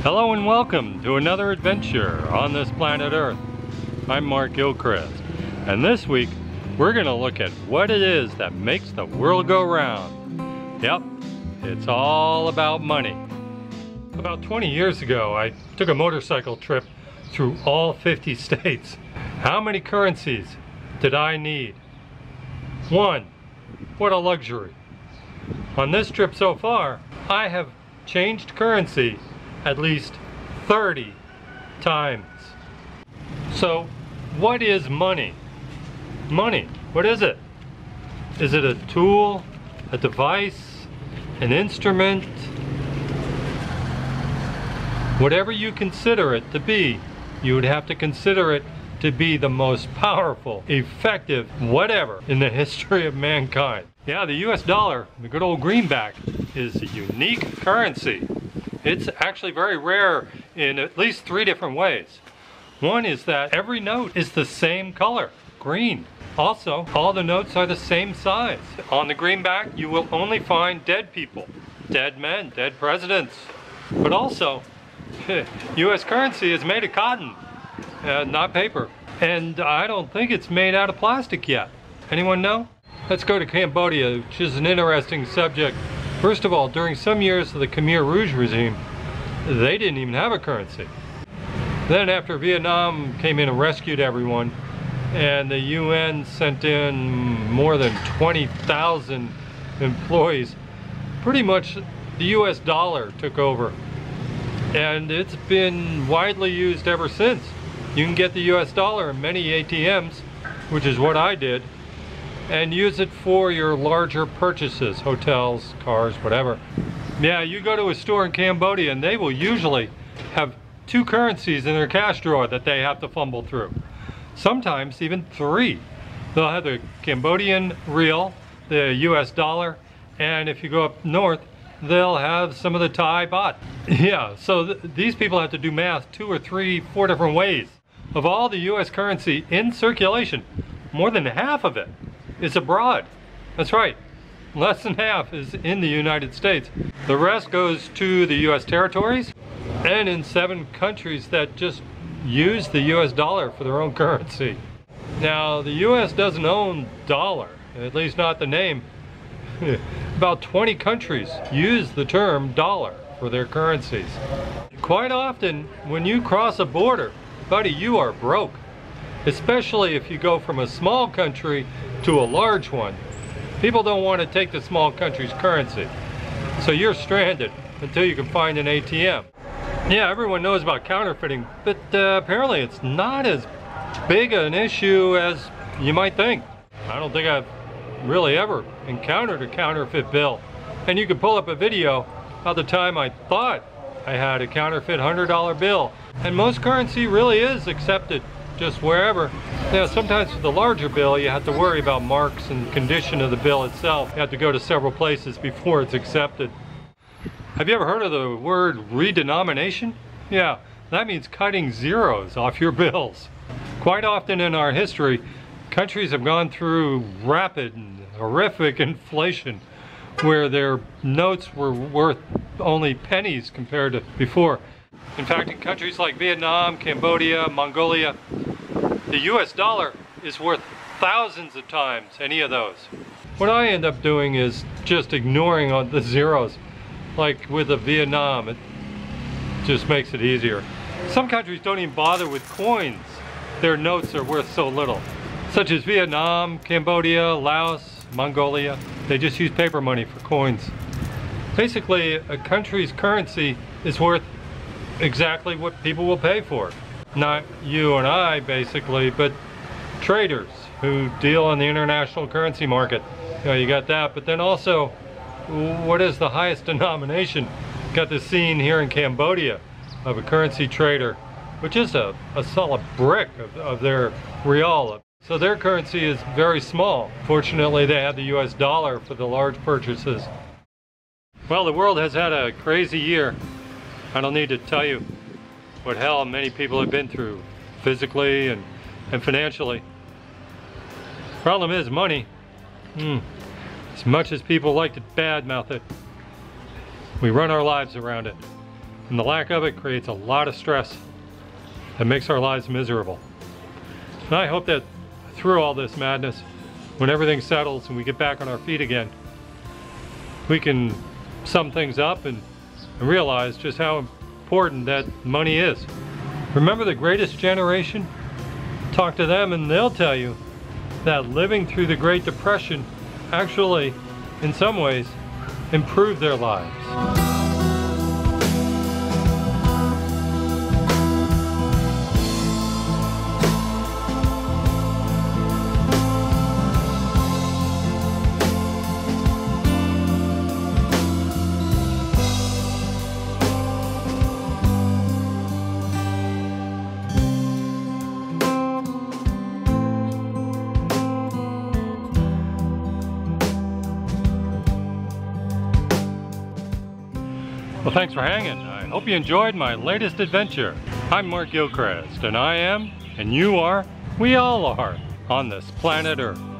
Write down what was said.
Hello and welcome to another adventure on this planet Earth. I'm Mark Gilchrist, and this week we're going to look at what it is that makes the world go round. Yep, it's all about money. About 20 years ago, I took a motorcycle trip through all 50 states. How many currencies did I need? One. What a luxury. On this trip so far, I have changed currency at least 30 times. So, what is money? Money, what is it? Is it a tool, a device, an instrument? Whatever you consider it to be, you would have to consider it to be the most powerful, effective, whatever in the history of mankind. Yeah, the US dollar, the good old greenback, is a unique currency. It's actually very rare in at least 3 different ways. One is that every note is the same color, green. Also, all the notes are the same size. On the greenback, you will only find dead people, dead men, dead presidents. But also, US currency is made of cotton, not paper. And I don't think it's made out of plastic yet. Anyone know? Let's go to Cambodia, which is an interesting subject. First of all, during some years of the Khmer Rouge regime, they didn't even have a currency. Then after Vietnam came in and rescued everyone, and the UN sent in more than 20,000 employees, pretty much the US dollar took over. And it's been widely used ever since. You can get the US dollar in many ATMs, which is what I did, and use it for your larger purchases, hotels, cars, whatever. Yeah, you go to a store in Cambodia and they will usually have 2 currencies in their cash drawer that they have to fumble through. Sometimes even 3. They'll have the Cambodian riel, the US dollar, and if you go up north, they'll have some of the Thai baht. Yeah, so these people have to do math 2 or 3, 4 different ways. Of all the US currency in circulation, more than half of it is abroad. That's right, less than half is in the United States. The rest goes to the US territories and in 7 countries that just use the US dollar for their own currency. Now, the US doesn't own dollar, at least not the name. About 20 countries use the term dollar for their currencies. Quite often, when you cross a border, buddy, you are broke. Especially if you go from a small country to a large one. People don't want to take the small country's currency. So you're stranded until you can find an ATM. Yeah, everyone knows about counterfeiting, but apparently it's not as big an issue as you might think. I don't think I've really ever encountered a counterfeit bill. And you can pull up a video of the time I thought I had a counterfeit $100 bill. And most currency really is accepted just wherever. Now, sometimes with the larger bill, you have to worry about marks and condition of the bill itself. You have to go to several places before it's accepted. Have you ever heard of the word redenomination? Yeah, that means cutting zeros off your bills. Quite often in our history, countries have gone through rapid and horrific inflation where their notes were worth only pennies compared to before. In fact, in countries like Vietnam, Cambodia, Mongolia, the US dollar is worth thousands of times any of those. What I end up doing is just ignoring all the zeros. Like with the Vietnam, it just makes it easier. Some countries don't even bother with coins. Their notes are worth so little. Such as Vietnam, Cambodia, Laos, Mongolia. They just use paper money for coins. Basically, a country's currency is worth exactly what people will pay for it. Not you and I, basically, but traders who deal on the international currency market. You know, you got that, but then also, what is the highest denomination? Got the scene here in Cambodia of a currency trader, which is a solid brick of their rial. So their currency is very small. Fortunately, they have the US dollar for the large purchases. Well, the world has had a crazy year. I don't need to tell you what hell many people have been through, physically and financially. Problem is money. As much as people like to badmouth it, we run our lives around it. And the lack of it creates a lot of stress that makes our lives miserable. And I hope that through all this madness, when everything settles and we get back on our feet again, we can sum things up and realize just how important that money is. Remember the greatest generation? Talk to them and they'll tell you that living through the Great Depression actually, in some ways, improved their lives. Well, thanks for hanging. I hope you enjoyed my latest adventure. I'm Mark Gilchrist, and I am, and you are, we all are, on this planet Earth.